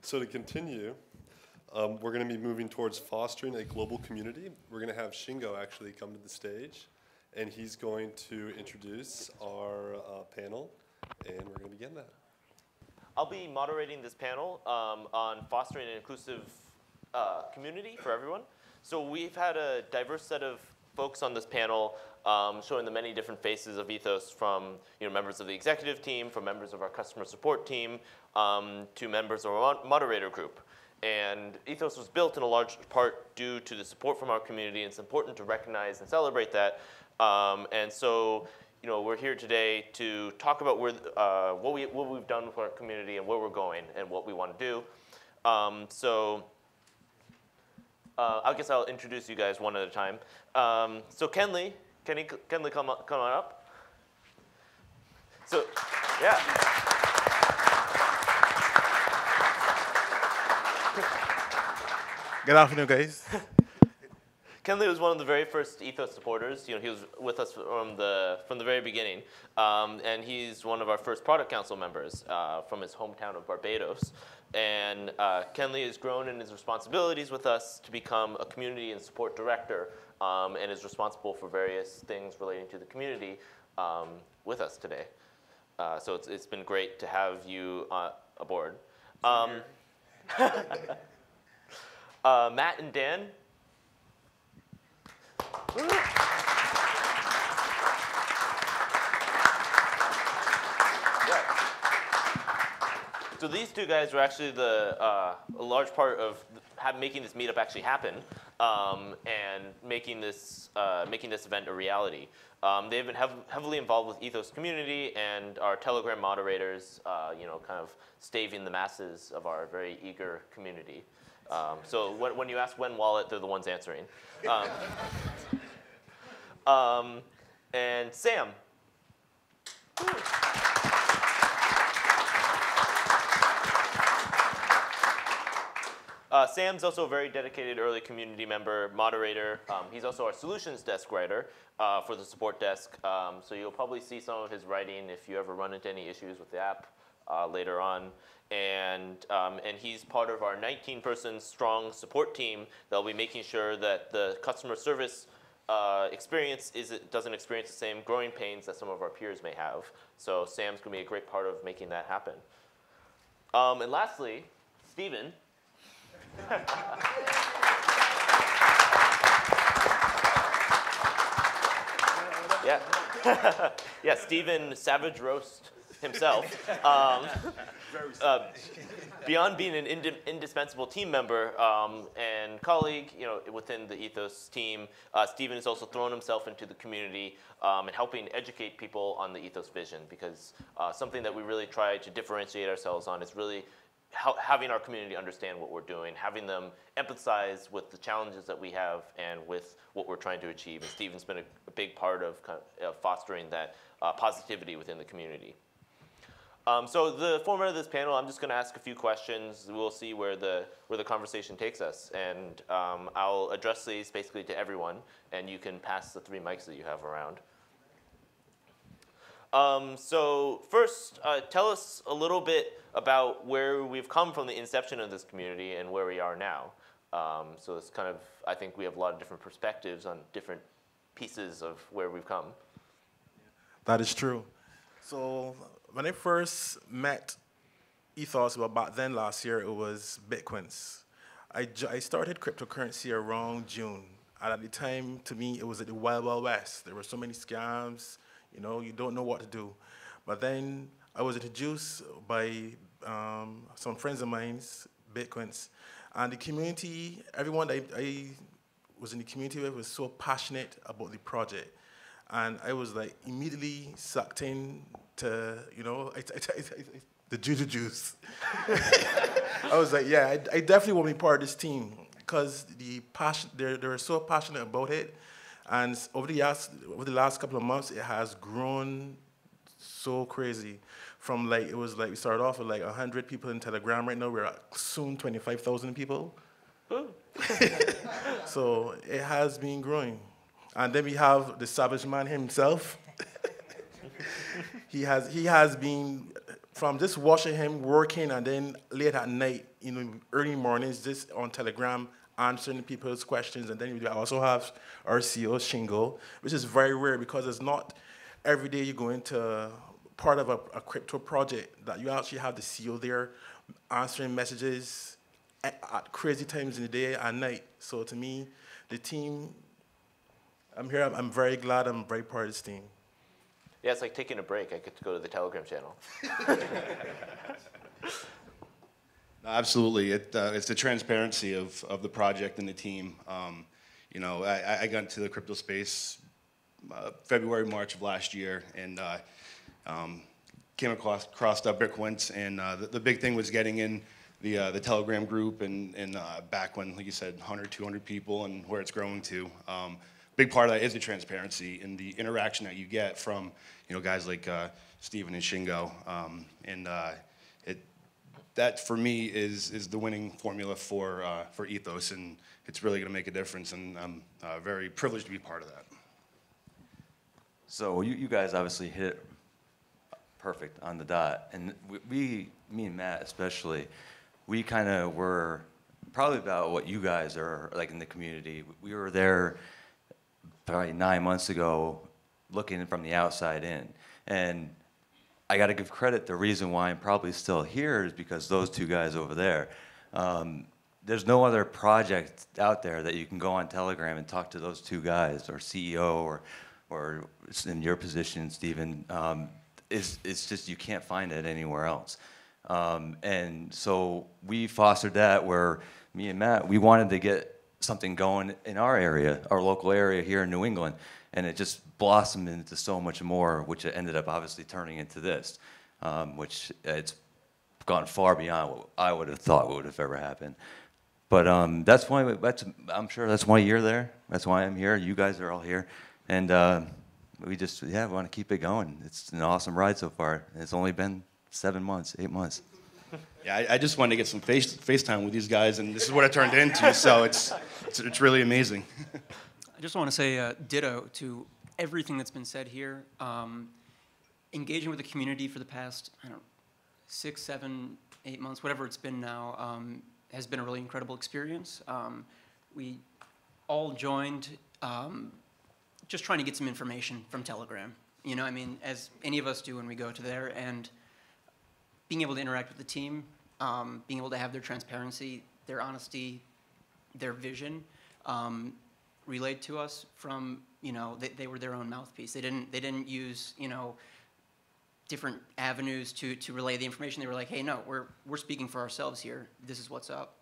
So to continue, we're going to be moving towards fostering a global community. We're going to have Shingo actually come to the stage, and he's going to introduce our panel, and we're going to begin that. I'll be moderating this panel on fostering an inclusive community for everyone. So we've had a diverse set of folks on this panel showing the many different faces of Ethos, from members of the executive team, from members of our customer support team, to members of our moderator group. And Ethos was built in a large part due to the support from our community, and it's important to recognize and celebrate that. And so we're here today to talk about where, what we've done with our community and where we're going and what we want to do. I guess I'll introduce you guys one at a time. So Kenley, Kenley come on up? So, yeah. Good afternoon, guys. Kenley was one of the very first Ethos supporters. He was with us from the very beginning, and he's one of our first product council members from his hometown of Barbados. And Kenley has grown in his responsibilities with us to become a community and support director, and is responsible for various things relating to the community with us today. So it's been great to have you aboard. Matt and Dan. So these two guys were actually a large part of making this meetup actually happen, and making this event a reality. They've been heavily involved with Ethos community and our Telegram moderators, kind of staving the masses of our very eager community. So when you ask when wallet, they're the ones answering. And Sam. Sam's also a very dedicated early community member, moderator. He's also our solutions desk writer for the support desk. So you'll probably see some of his writing if you ever run into any issues with the app later on. And he's part of our 19-person strong support team that'll be making sure that the customer service experience doesn't experience the same growing pains that some of our peers may have. So Sam's going to be a great part of making that happen. And lastly, Steven. Yeah. Yeah, Steven Savage Roast himself. Beyond being an indispensable team member and colleague, within the Ethos team, Steven has also thrown himself into the community and helping educate people on the Ethos vision, because something that we really try to differentiate ourselves on is really having our community understand what we're doing, having them empathize with the challenges that we have and with what we're trying to achieve. And Steven's been a big part of fostering that positivity within the community. So the format of this panel, I'm just going to ask a few questions. We'll see where the conversation takes us, and I'll address these basically to everyone, and you can pass the 3 mics that you have around. So first, tell us a little bit about where we've come from the inception of this community and where we are now. So it's kind of, I think we have a lot of different perspectives on different pieces of where we've come. That is true. So when I first met Ethos, well, back then last year, it was Bitcoins. I started cryptocurrency around June. And at the time, to me, it was at the Wild Wild West. There were so many scams, you don't know what to do. But then I was introduced by some friends of mine's, Bitcoins. And the community, everyone that I was in the community with was so passionate about the project. And I was like immediately sucked in to, the juice. I was like, yeah, I definitely want to be part of this team, because the passion, they're so passionate about it. And over the last couple of months, it has grown so crazy. From we started off with 100 people in Telegram. Right now, we're at soon 25,000 people. So it has been growing. And then we have the Savage Man himself. He has been, from just watching him working, and then late at night, early mornings just on Telegram, answering people's questions. And then we also have our CEO, Shingo, which is very rare because it's not every day you go into part of a crypto project that you actually have the CEO there answering messages at crazy times in the day and night. So to me, the team, I'm here, I'm very glad, I'm very part of this team. Yeah, it's like taking a break. I get to go to the Telegram channel. Absolutely, it's the transparency of the project and the team. I got into the crypto space February, March of last year, and came across Bitcoins, and the big thing was getting in the Telegram group, and back when, like you said, 100, 200 people, and where it's growing to. Big part of that is the transparency and the interaction that you get from guys like Steven and Shingo, and that for me is the winning formula for Ethos, and it's really going to make a difference, and I'm very privileged to be part of that. So you guys obviously hit it perfect on the dot, and me and Matt especially, we kind of were probably about what you guys are like in the community. We were there probably 9 months ago, looking from the outside in, and I got to give credit. The reason why I'm probably still here is because those two guys over there. There's no other project out there that you can go on Telegram and talk to those two guys, or CEO, or in your position, Stephen. It's just you can't find it anywhere else. And so we fostered that, where me and Matt, we wanted to get something going in our area, our local area here in New England, and it just blossomed into so much more, which it ended up obviously turning into this, which it's gone far beyond what I would have thought would have ever happened. But that's why I'm sure that's why you're there. That's why I'm here. You guys are all here, and we want to keep it going. It's an awesome ride so far. It's only been 7 months, 8 months. Yeah, I just wanted to get some FaceTime with these guys, and this is what it turned into. So it's really amazing. I just want to say ditto to everything that's been said here. Engaging with the community for the past 6, 7, 8 months, whatever it's been now, has been a really incredible experience. We all joined just trying to get some information from Telegram. As any of us do when we go to there, and being able to interact with the team, being able to have their transparency, their honesty, their vision relayed to us from, they were their own mouthpiece. They didn't use, different avenues to relay the information. They were like, hey, no, we're speaking for ourselves here. This is what's up.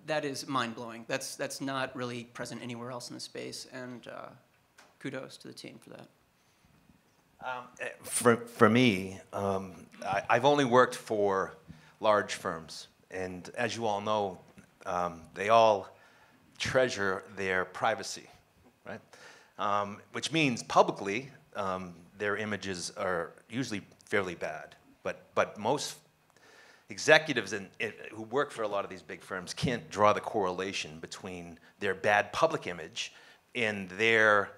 That is mind-blowing. That's not really present anywhere else in the space, and kudos to the team for that. For me, I've only worked for large firms, and as you all know, they all treasure their privacy, right? Which means publicly, their images are usually fairly bad. But most executives who work for a lot of these big firms can't draw the correlation between their bad public image and their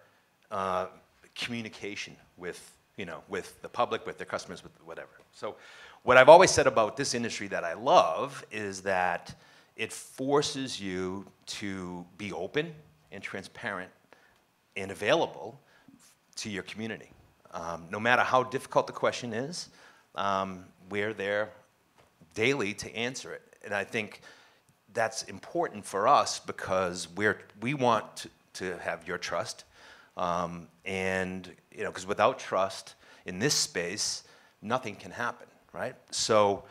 communication with the public, with their customers, with whatever. So what I've always said about this industry that I love is that it forces you to be open and transparent and available to your community. No matter how difficult the question is, we're there daily to answer it. And I think that's important for us because we want to have your trust. And because without trust in this space, nothing can happen, right? So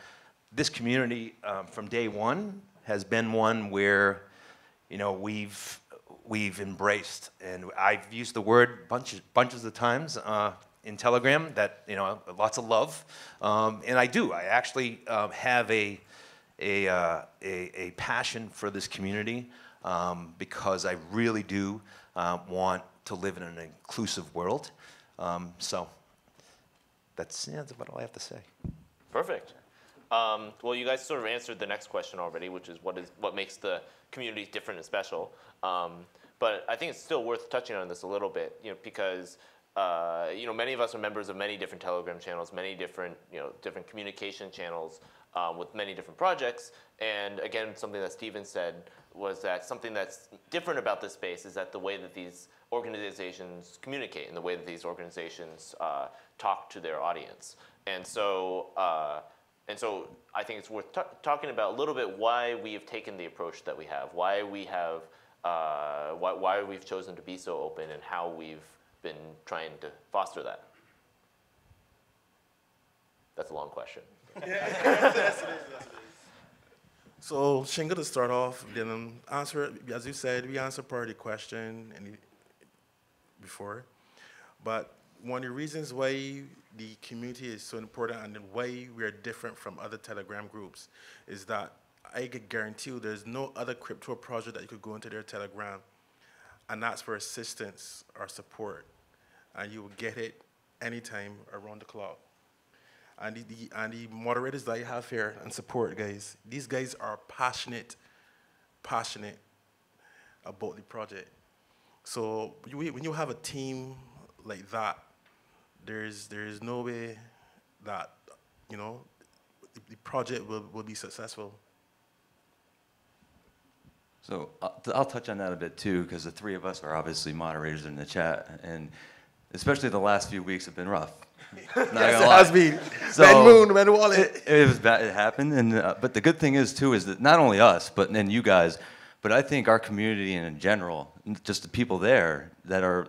this community from day one has been one where we've embraced, and I've used the word bunches of times in Telegram that lots of love, and I actually have a passion for this community because I really do want to live in an inclusive world. So that's about all I have to say. Perfect. Well, you guys sort of answered the next question already, which is what makes the community different and special. But I think it's still worth touching on this a little bit, because many of us are members of many different Telegram channels, many different different communication channels, with many different projects. And again, something that Steven said was that something that's different about this space is that the way that these organizations communicate and the way that these organizations talk to their audience. And so I think it's worth talking about a little bit why we have taken the approach that we have, why we have, why we've chosen to be so open, and how we've been trying to foster that. That's a long question. So Shingo, to start off, then answer, as you said, we answered part of the question before, but one of the reasons why the community is so important and why we are different from other Telegram groups is that I can guarantee you there's no other crypto project that you could go into their Telegram and ask for assistance or support, and you will get it anytime around the clock. And the moderators that I have here and support, guys, these guys are passionate about the project. So when you have a team like that, there is no way that, you know, the project will be successful. So I'll touch on that a bit too, because the three of us are obviously moderators in the chat, and especially the last few weeks have been rough. Not Yes, gonna it lie. has been. So, Ben Moon, Ben Wallet. It was bad. It happened, and but the good thing is too is that not only us, but then you guys, but I think our community and in general, just the people there that are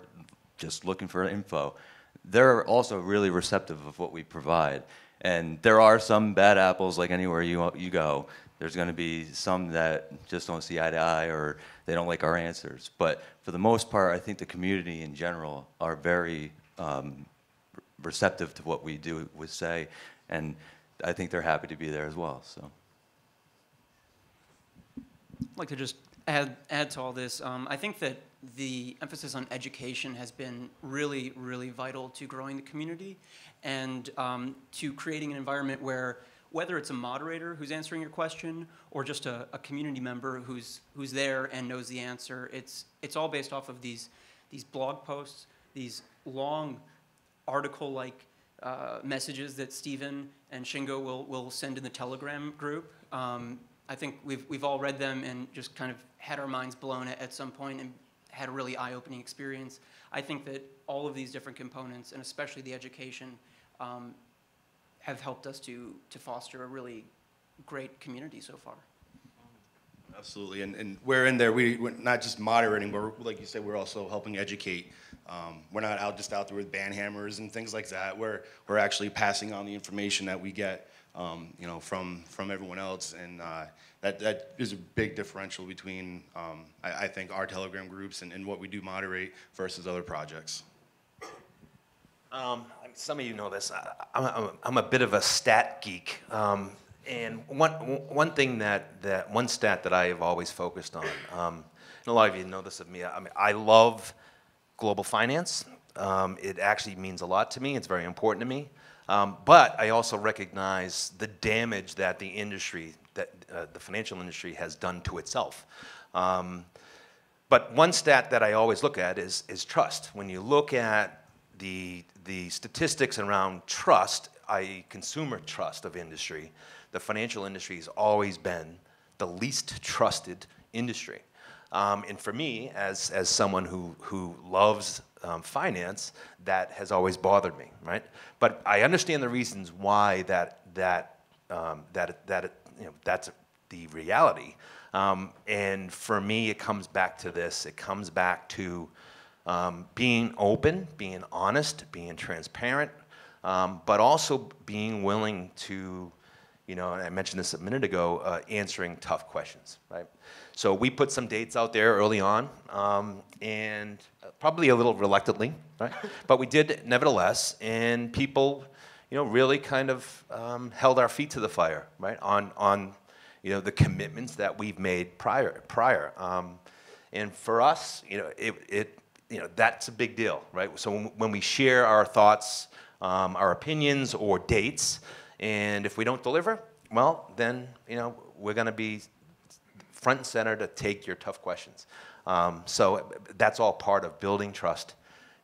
just looking for info, they're also really receptive of what we provide. And there are some bad apples, like anywhere you go. There's going to be some that just don't see eye to eye, or they don't like our answers. But for the most part, I think the community in general are very receptive to what we would say, and I think they're happy to be there as well. So, I'd like to just add to all this. I think that the emphasis on education has been really, really vital to growing the community and to creating an environment where, whether it's a moderator who's answering your question or just a community member who's there and knows the answer, it's all based off of these blog posts, these long article-like messages that Steven and Shingo will send in the Telegram group. I think we've all read them and just kind of had our minds blown at some point and had a really eye-opening experience. I think that all of these different components, and especially the education, have helped us to foster a really great community so far. Absolutely, and we're in there, we're not just moderating, but like you said, we're also helping educate. We're not just out there with band hammers and things like that. We're actually passing on the information that we get, you know, from everyone else, and that is a big differential between, I think, our Telegram groups and what we do moderate versus other projects. Some of you know this. I'm a bit of a stat geek, and one thing one stat that I have always focused on. And a lot of you know this of me. I mean, I love global finance. It actually means a lot to me. It's very important to me. But I also recognize the damage that the industry, the financial industry, has done to itself. But one stat that I always look at is trust. When you look at the statistics around trust, i.e. consumer trust of industry, the financial industry has always been the least trusted industry. And for me, as someone who loves finance, that has always bothered me, right? But I understand the reasons why that's the reality. And for me, it comes back to this. It comes back to being open, being honest, being transparent, but also being willing to, you know, and I mentioned this a minute ago, answering tough questions, right? So we put some dates out there early on, and probably a little reluctantly, right? But we did nevertheless, and people, you know, really kind of held our feet to the fire, right? On you know, the commitments that we've made prior. And for us, you know, you know, that's a big deal, right? So when we share our thoughts, our opinions, or dates, and if we don't deliver, well, then, you know, we're going to be front and center to take your tough questions. So that's all part of building trust,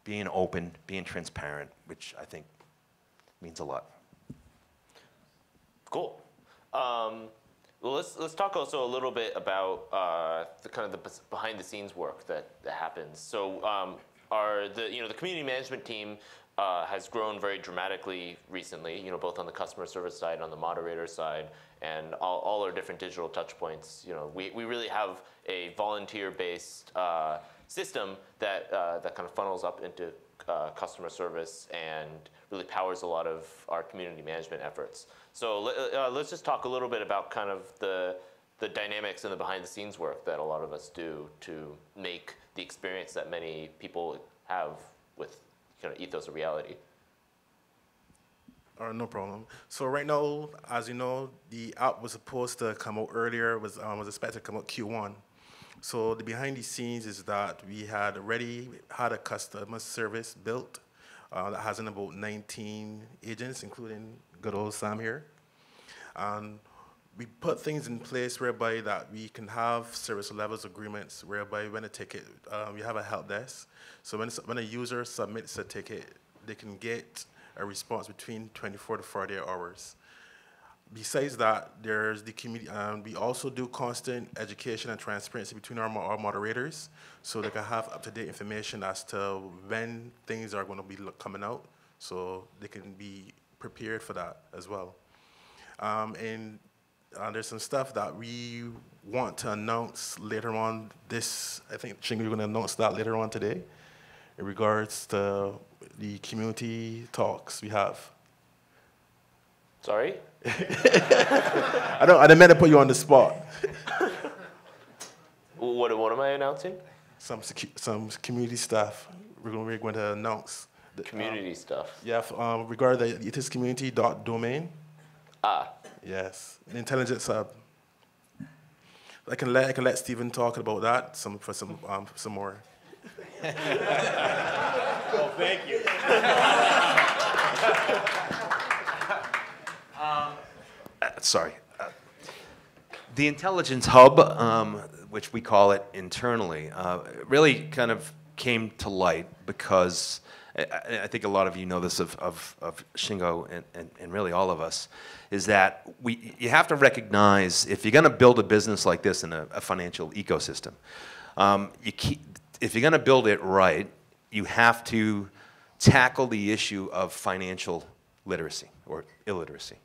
being open, being transparent, which I think means a lot. Cool. Well, let's talk also a little bit about the kind of the behind the scenes work that happens. So the community management team has grown very dramatically recently. Both on the customer service side, on the moderator side, and all our different digital touch points. We really have a volunteer-based system that kind of funnels up into customer service and really powers a lot of our community management efforts. So let's just talk a little bit about kind of the dynamics and the behind the scenes work that a lot of us do to make the experience that many people have with kind of Ethos a reality. No problem. So right now, as you know, the app was supposed to come out earlier, was expected to come out Q1. So the behind the scenes is that we had already had a customer service built that has in about 19 agents, including good old Sam here. And we put things in place whereby that we can have service levels agreements whereby when a ticket, we have a help desk. So when a user submits a ticket, they can get a response between 24 to 48 hours. Besides that, there's the community, we also do constant education and transparency between our moderators so they can have up-to-date information as to when things are going to be coming out so they can be prepared for that as well. And there's some stuff that we want to announce later on this, I think, Shingo, you're going to announce that later on today in regards to the community talks we have. Sorry? I didn't mean to put you on the spot. What am I announcing? Some community stuff we're going to announce. Community stuff. Yeah, regarding the Ethos community domain. Ah. Yes, the intelligence hub. I can let Stephen talk about that some more. Well, thank you. Sorry. The Intelligence Hub, which we call it internally, really kind of came to light because I think a lot of you know this of Shingo and really all of us, is that you have to recognize if you're going to build a business like this in a financial ecosystem, if you're going to build it right, you have to tackle the issue of financial literacy or illiteracy.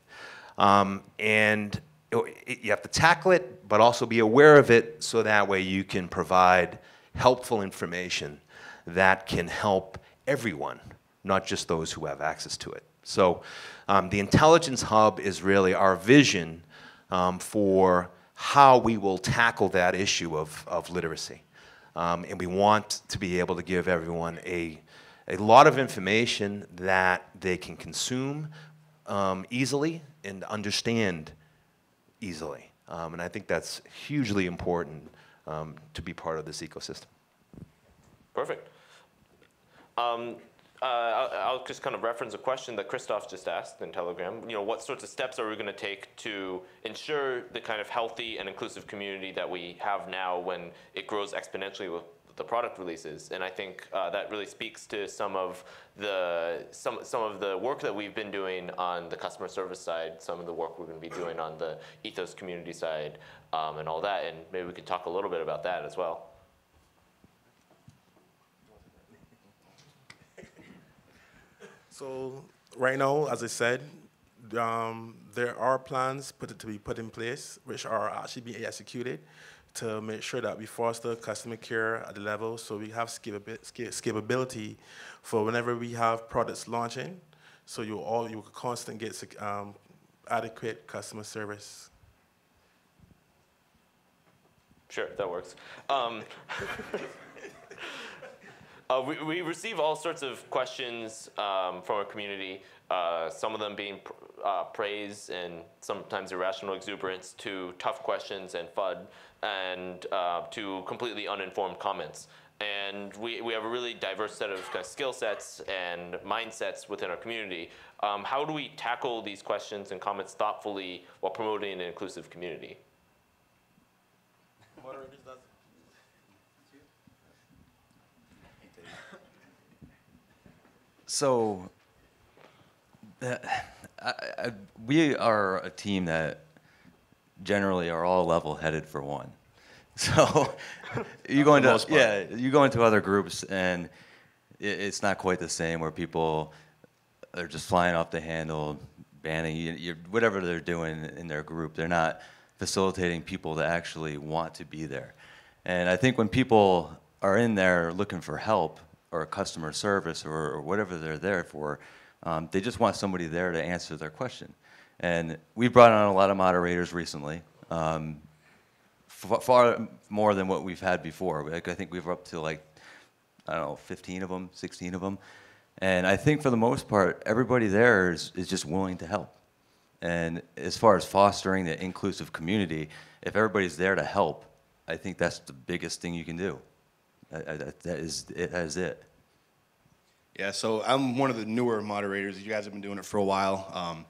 And you have to tackle it, but also be aware of it so that way you can provide helpful information that can help everyone, not just those who have access to it. So the Intelligence Hub is really our vision for how we will tackle that issue of literacy. And we want to be able to give everyone a lot of information that they can consume easily and understand easily. And I think that's hugely important to be part of this ecosystem. Perfect. I'll just kind of reference a question that Christoph just asked in Telegram. What sorts of steps are we going to take to ensure the kind of healthy and inclusive community that we have now when it grows exponentially with the product releases? And I think that really speaks to some of the work that we've been doing on the customer service side, some of the work we're going to be doing on the Ethos community side, and all that. And maybe we could talk a little bit about that as well. So right now, as I said, there are plans to be put in place, which are actually being executed to make sure that we foster customer care at the level so we have scalability for whenever we have products launching, so you can constantly get adequate customer service. Sure, that works. We receive all sorts of questions from our community, some of them being praise and sometimes irrational exuberance, to tough questions and FUD, and to completely uninformed comments. And we have a really diverse set of kind of skill sets and mindsets within our community. How do we tackle these questions and comments thoughtfully while promoting an inclusive community? So we are a team that generally are all level-headed for one. So you go For the into most part. yeah, you go into other groups and it's not quite the same where people are just flying off the handle, banning you, whatever they're doing in their group. They're not facilitating people to actually want to be there. And I think when people are in there looking for help or customer service or whatever they're there for, they just want somebody there to answer their question. And we brought on a lot of moderators recently. Far more than what we've had before. Like, I think we've up to like, I don't know, 15 of them, 16 of them. And I think for the most part, everybody there is just willing to help. And as far as fostering the inclusive community, if everybody's there to help, I think that's the biggest thing you can do. That is it. Yeah, so I'm one of the newer moderators. You guys have been doing it for a while.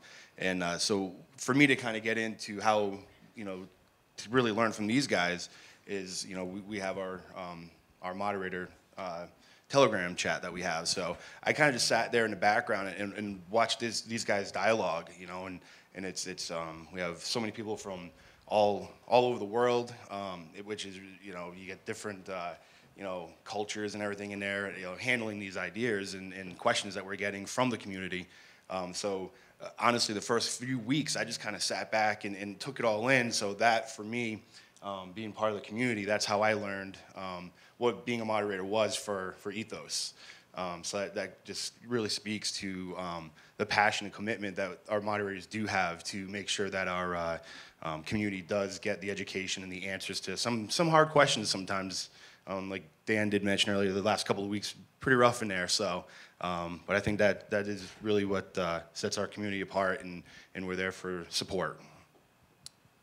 So for me to kind of get into how, to really learn from these guys is, we have our moderator Telegram chat that we have. So I kind of just sat there in the background and watched these guys dialogue, and it's we have so many people from all over the world, which is, you get different, cultures and everything in there, handling these ideas and questions that we're getting from the community. Honestly, the first few weeks, I just kind of sat back and took it all in. So that, for me, being part of the community, that's how I learned what being a moderator was for Ethos. So that just really speaks to the passion and commitment that our moderators do have to make sure that our community does get the education and the answers to some hard questions sometimes. Like Dan did mention earlier, the last couple of weeks, pretty rough in there. So, but I think that is really what sets our community apart, and we're there for support.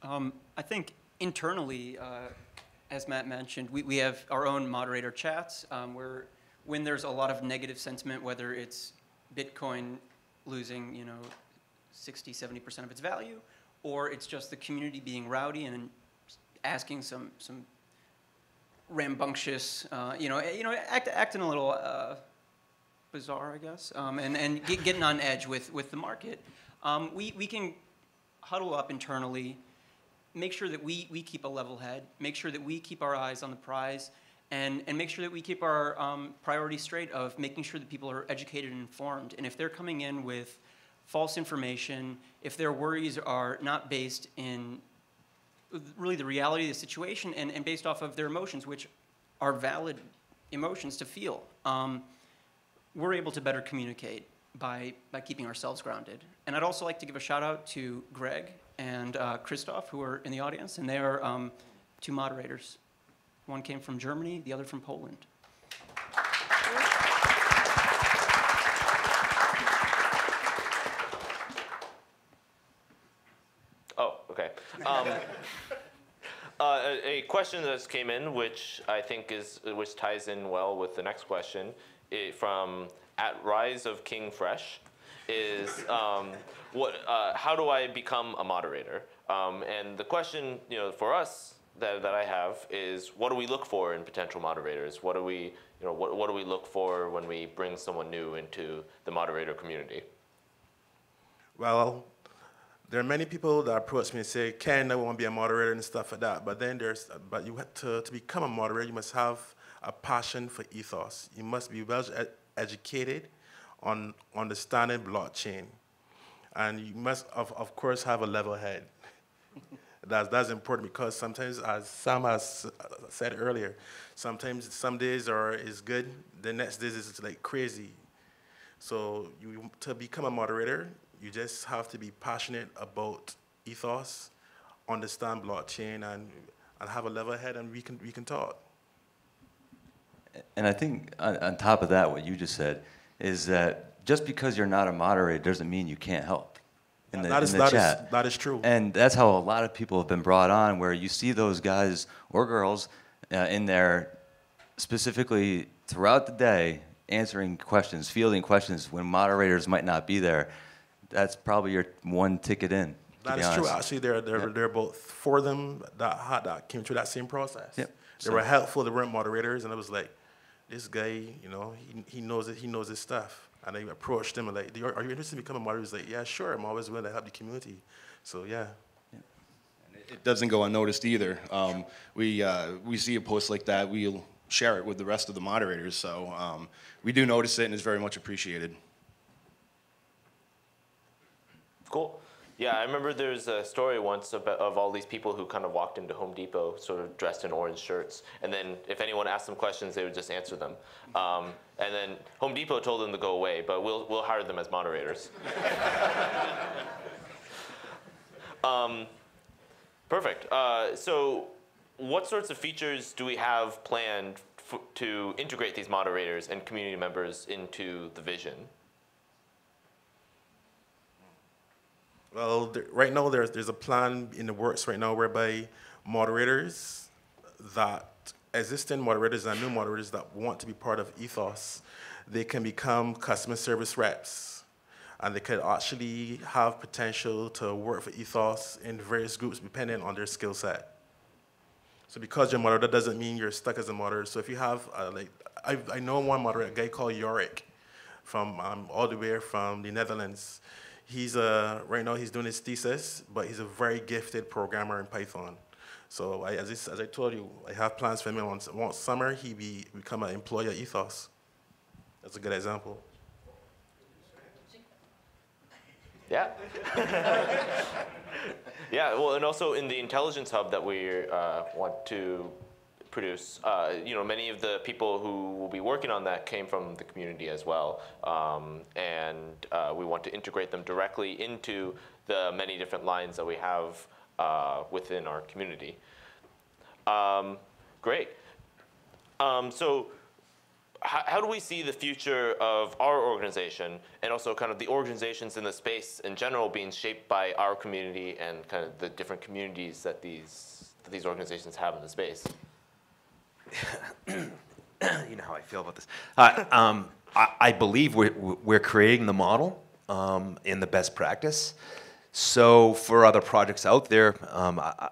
I think internally, as Matt mentioned, we have our own moderator chats where when there's a lot of negative sentiment, whether it's Bitcoin losing, 60, 70% of its value, or it's just the community being rowdy and asking some rambunctious, acting a little bizarre, I guess, and getting on edge with the market. We can huddle up internally, make sure that we keep a level head, make sure that we keep our eyes on the prize, and make sure that we keep our priorities straight of making sure that people are educated and informed. And if they're coming in with false information, if their worries are not based in really the reality of the situation and based off of their emotions, which are valid emotions to feel, we're able to better communicate by keeping ourselves grounded. And I'd also like to give a shout out to Greg and Christoph, who are in the audience, and they are two moderators. One came from Germany, the other from Poland. Oh, okay. A question that just came in, which I think which ties in well with the next question, from @RiseOfKingFresh, is how do I become a moderator? And the question, for us that I have is, what do we look for in potential moderators? What do we look for when we bring someone new into the moderator community? Well, there are many people that approach me and say, Ken, I want to be a moderator and stuff like that. But then but you have to become a moderator, you must have a passion for ethos. You must be well educated on understanding blockchain. And you must, of course, have a level head. That's important because sometimes, as Sam has said earlier, sometimes some days is good, the next days is like crazy. So to become a moderator, you just have to be passionate about ethos, understand blockchain, and have a level head, and we can talk. And I think on top of that, what you just said is that just because you're not a moderator doesn't mean you can't help in the chat. That is true. And that's how a lot of people have been brought on, where you see those guys or girls in there specifically throughout the day answering questions, fielding questions when moderators might not be there. That's probably your one ticket in. That is true. Actually, there are about 4 of them that came through that same process. Yep. They were helpful. They weren't moderators, and it was like, this guy, he knows it. He knows his stuff. And I approached him and like, are you interested in becoming a moderator? He was like, yeah, sure. I'm always willing to help the community. So yeah. And it doesn't go unnoticed either. We see a post like that, we'll share it with the rest of the moderators. So we do notice it, and it's very much appreciated. Cool. Yeah, I remember there's a story once of all these people who kind of walked into Home Depot sort of dressed in orange shirts, and then if anyone asked them questions, they would just answer them. And then Home Depot told them to go away, but we'll hire them as moderators. Perfect. So what sorts of features do we have planned to integrate these moderators and community members into the vision? Well, right now there's a plan in the works right now whereby moderators existing moderators and new moderators that want to be part of Ethos, they can become customer service reps. And they could actually have potential to work for Ethos in various groups depending on their skill set. So because you're a moderator, that doesn't mean you're stuck as a moderator. So if you have, I know one moderator, a guy called Yorick, from all the way from the Netherlands. He's right now he's doing his thesis, but he's a very gifted programmer in Python. So as I told you, I have plans for him. Once summer, he become an employee at Ethos. That's a good example. Yeah. Yeah, well, and also in the Intelligence Hub that we want to produce, many of the people who will be working on that came from the community as well. And we want to integrate them directly into the many different lines that we have within our community. Great. So how do we see the future of our organization and also kind of the organizations in the space in general being shaped by our community and kind of the different communities that these organizations have in the space? You know how I feel about this. I believe we're creating the model in the best practice. So for other projects out there, I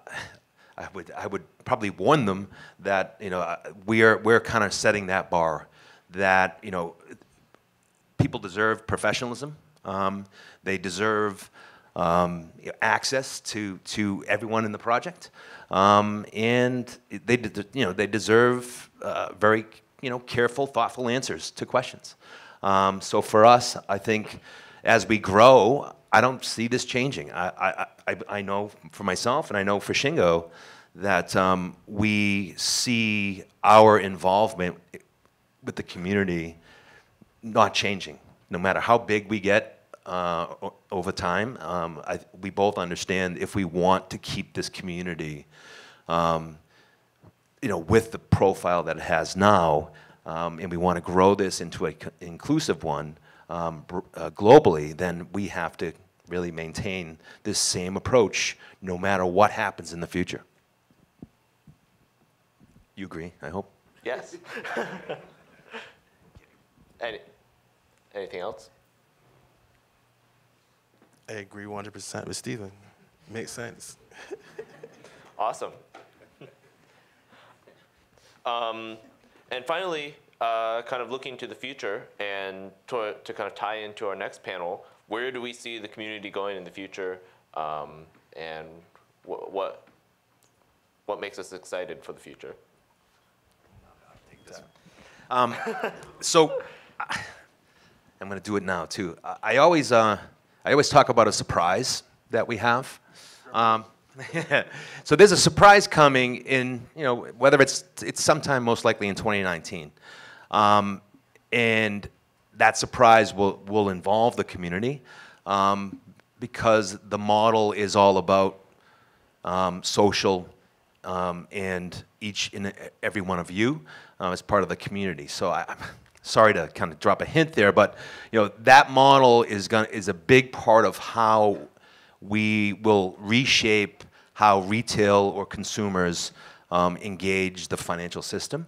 would probably warn them that we're kind of setting that bar. That people deserve professionalism. They deserve access to everyone in the project, and they deserve very careful, thoughtful answers to questions. So for us, I think as we grow, I don't see this changing. I know for myself, and I know for Shingo, that we see our involvement with the community not changing. No matter how big we get over time, we both understand if we want to keep this community with the profile that it has now, and we want to grow this into an inclusive one globally, then we have to really maintain this same approach no matter what happens in the future. You agree, I hope? Yes. Anything else? I agree 100% with Stephen. Makes sense. Awesome. And finally, kind of looking to the future and to kind of tie into our next panel, where do we see the community going in the future, and what makes us excited for the future? So I'm going to do it now too. I always talk about a surprise that we have. So there's a surprise coming in, whether it's sometime most likely in 2019, and that surprise will involve the community because the model is all about social and each and every one of you as part of the community. So I'm sorry to kind of drop a hint there, but that model is a big part of how we will reshape how retail or consumers engage the financial system.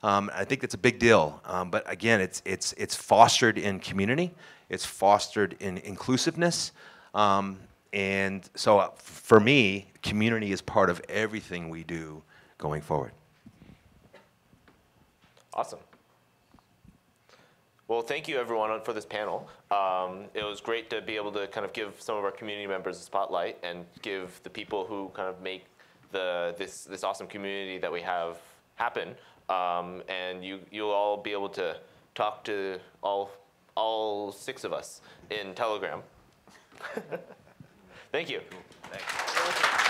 I think it's a big deal, but again, it's fostered in community, it's fostered in inclusiveness, and so for me, community is part of everything we do going forward. Awesome. Well, thank you everyone for this panel. It was great to be able to kind of give some of our community members a spotlight and give the people who kind of make this awesome community that we have happen. And you'll all be able to talk to all 6 of us in Telegram. Thank you. Thanks.